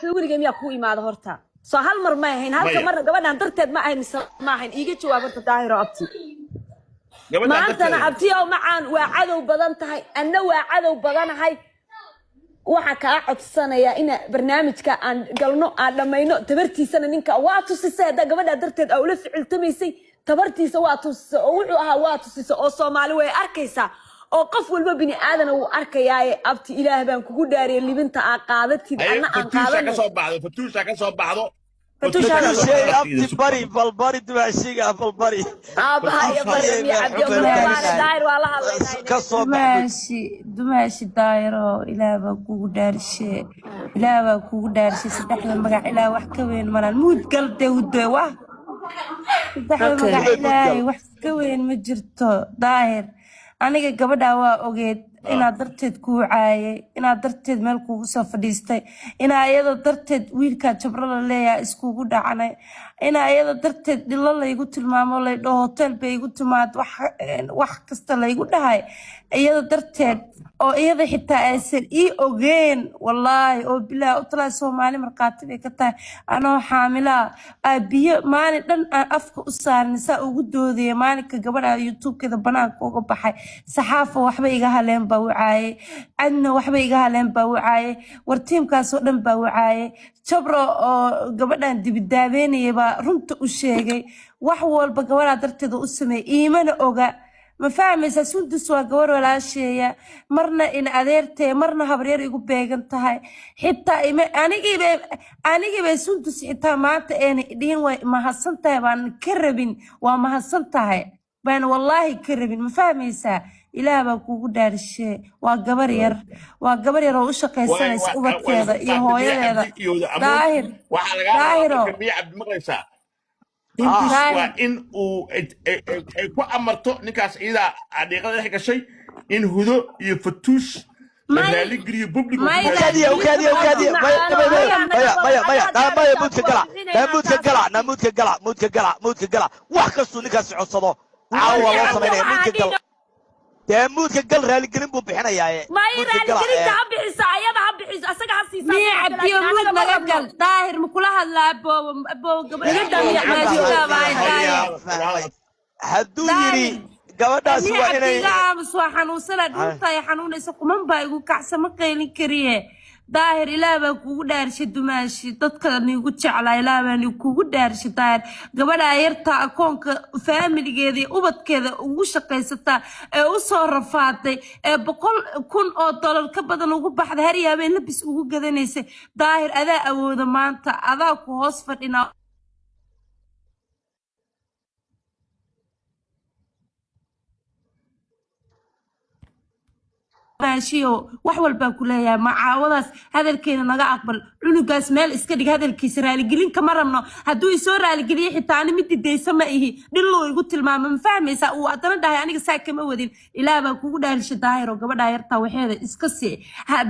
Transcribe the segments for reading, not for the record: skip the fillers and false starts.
sawirigay miyaa ku imaada horta soo hal mar ma ahayn halka mar gabadhan darteed ma ahayn ma ahayn iiga jawaab horta daahiro abti maantana abti oo macaan waa cadow badan tahay anna waa cadow badanahay waxa ka codsanaya in barnaamijka aan galno aan dhamayno tabartiisana ninka waa tusisay gabadha darteed oo la ficiltamaysay tabartiisa waa tusisay oo wuxuu ahaa waa tusisay oo Soomaali way arkaysaa oo qof walba bini aadan uu arkayay abti ilaah baan kugu dhaariyay libinta aan qaadatid ana aan qaadan fatuusha ka soo baxdo abti bari balbari duwaashiga balbari abahaya bari abdi waana daayir wala hadlaynaa ka soo dumaashi daayiro ilaah baa kugu dhaarishay saddexda magac ilaah wax ka weyn maran muud gal dawde wax saddexda magac ilaah wax ka weyn ma jirto daahir aniga gabadha waa ogeed inaad darteed ku caayay inaad darteed meel kugu soo fadhiistay inaad iyada darteed wiilka jabro la leeyahay iskugu dhacanay inaad iyada darteed dhilo la igu tilmaamo la dhaho hotel bay igu timaad wax kasta la igu dhahay iyada darteed oo iyada xitaa aysan ii ogeen wallaahi oo bilaa u talaa Soomaali marqaati bay ka tahay anoo xaamila biyo maalin dhan aan afka u saarnay saa ugu doodaya maalinka gabadha YouTube-keeda banaanka uga baxay saxaafo waxba iga haleen baa wacay adna waxba iga haleen baa wacay war tiimkaas oo dhan baa wacay jabro oo gabadhan dibidaabeynayay baa runta u sheegay wax walba gabadha darteeda u sameeyay iimana oga ma fahmaysa Sundus waa gabar walaasheeya marna in adeertay marna habaryar igu beegan tahay xitaa anigiiba Sundus xitaa maanta een dhiin way mahadsan tahay baan ka rabin waa mahadsan tahay baan wallahi ka rabin ma fahmaysa ilaah baa kugu dhaarishay waa gabar yar oo u shaqaysanaysa ubadkeeda iyo hooyadeeda daahiro waa in uu ay ku amarto ninkaas ciida adeeqada ay gashay in hudo iyo fatuush raali gariyo public muudka gala wax kastu ninkaas codsado caawa loo sameynaya muudka gala muudka gal raali gelin buu bixinayaa ma raali gelin ka bixiso ayada ha bixiso asaga ha siisaa mi abdiyo muud naga gal daahir ma kula hadlaa boo gabadha mi caadiga baa hadduu yiri gabadhaas waa inay soo xanuunsana dhunta ay xanuunayso kuman baa igu kacsan ma qeylin kariye daahir ilaah baa kugu dhaarishay dumaashi dadka nigu jeclaa ilaah baa kugu dhaarishay daahir gabadha yarta akoonka faamiligeeda iyo ubadkeeda ugu shaqaysata ee u soo rafaaday ee $100,000 ka badan ugu baxday har yaabeen labis ugu gadanaysay daahir adaa awooda maanta adaa ku hoos fadhina maashiyo wax walba ku leeyahay macaawadaas hadalkeena naga aqbal cunugaas meel iska dhig hadalkiisa raali gelin kama rabno hadduu isoo raali geliyo xitaa ani mid didaysa ma ihi dhillo igu tilmaamo ma fahmaysaa uu adana dhahay aniga saa kama wadin ilaa baa kugu dhaarishay daahiro gabadha yarta waxeeda iska sii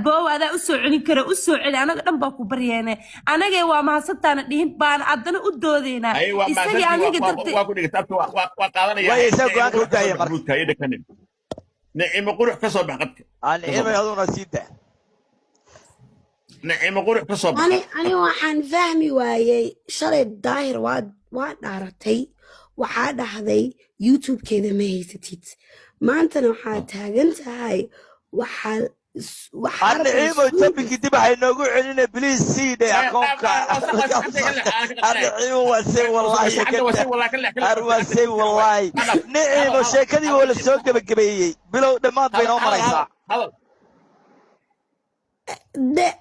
boow adaa u soo celin kara u soo celi anaga dhan baa ku baryeene anagay waa mahadsantaana dhihin baan adana u doodeynaa isagii aniga darteed waa ku dhigtaa waa qaadanaya way isaga go'aanka u daayay marka نعيم قروح كسب حقك. نعيم هذون سيدة. نعيم قروح كسب. أنا وحن فهمي وياي شرط داير واد عرفتي وحاد هذي يوتيوب كذا ما هي ستيت ما أنت نوحات هاجنت هاي وحال نعيم تبي كتب هاي نقول علينا بليز سيدة يا كونكا. نعيم وسي والله نعيم وشكلي ولا سوق بكبي بلو دمات بينهم رئيسا.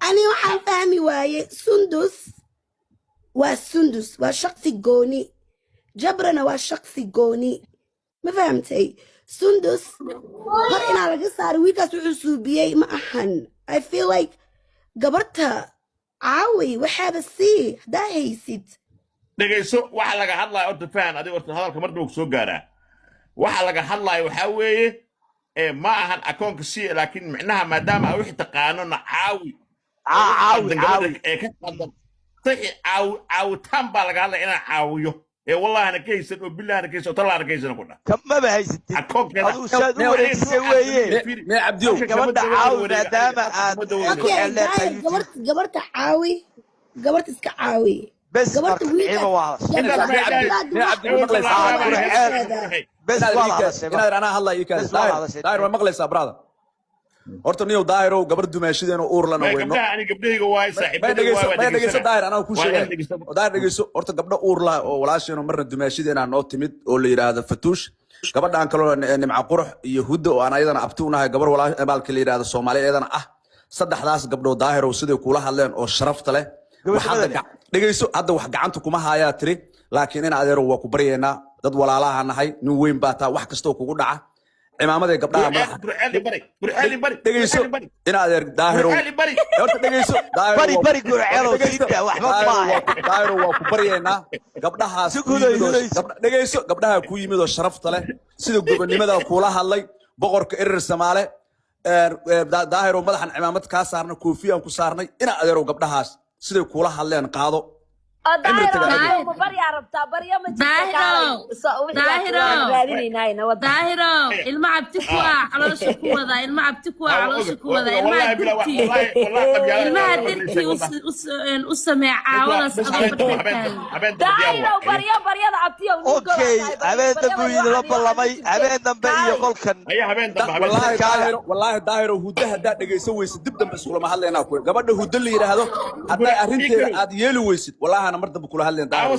أنا وحن فهمي وياي سندس وشخصي جوني جبرنا وشخصي جوني ما فهمتي سندس هر إن على قصة ويكاس وعصوبية ما أحن I feel like قبرتها عاوي وحاب السي ده هيسيت dhageyso waxa laga hadlayo oo faan adiga horta hadalka mar dhow soo gaara waxa laga hadlayo waxa weeye ma ahan akoonka si laakiin macnaha maadaama ay wixii taqaanona caawi ka qadan caawitaan baa laga hadlaya inaan caawiyo والله أنا كيسن وبالله أنا كيسن وطلع أنا كيسن كنا ما بهيست أدو شاد وريسي ويه ما عبديو قبرت عاوي داما قبرت عاوي gabarta iska caawi بس gabarta عيبه واحد بس والله inaad anaa hadlaya ii kaadi daahir waa maqlaysaa brother horta niyow daahirow gabar dumaashadeen oo uur lana weyno dhegeyso daahir anaa ku sheegay daahir dhegeyso horta gabdho uur la oo walaasheen marna dumaashadeen noo timid oo la yiraahdo Fatuush gabadhaan kale nimca qurux iyo huddo oo aan ayadana abti u nahay gabar walaash baalka la yiraahdo Soomaaliyeedana ah saddexdaas gabdho daahirow sidoo kula hadleen oo sharafta leh dhegeyso hadda wax gacanta kuma haayaa tiri laakiin in adeero waa ku baryeena dad walaalaha nahay nin weyn baa taa wax kasta oo kugu dhaca cimaamaday gabdhaha madaxa dhegeyso in adeer daahiro horta dhegeyso bari gurceelo siida waxba ma daahiro waa ku baryeena gabdhahaas dhegeyso gabdhaha ku yimid oo sharafta leh sida gobonimada kula hadlay boqorka erer Soomaale daahiro madaxan cimaamad ka saarna koofiyaan ku saarnay in adeero gabdhahaas siday kula hadleen qaado daahiro ilma cabti ku ah caloosha ku wada ilma cabti ku ah caloosha ku wada ilmaha dirtii u samee caawadaas اوكي habeen dambe uu la ballamay habeen dambe iyo qolkan wallahi daahiro hudda hadda dhageyso weysid dib dambe isku lama hadlayna ku gabadha hudda la yiraahdo hadda arinteeda aad yeeli weysid wallahi ana mar dambe kula hadleen daahiro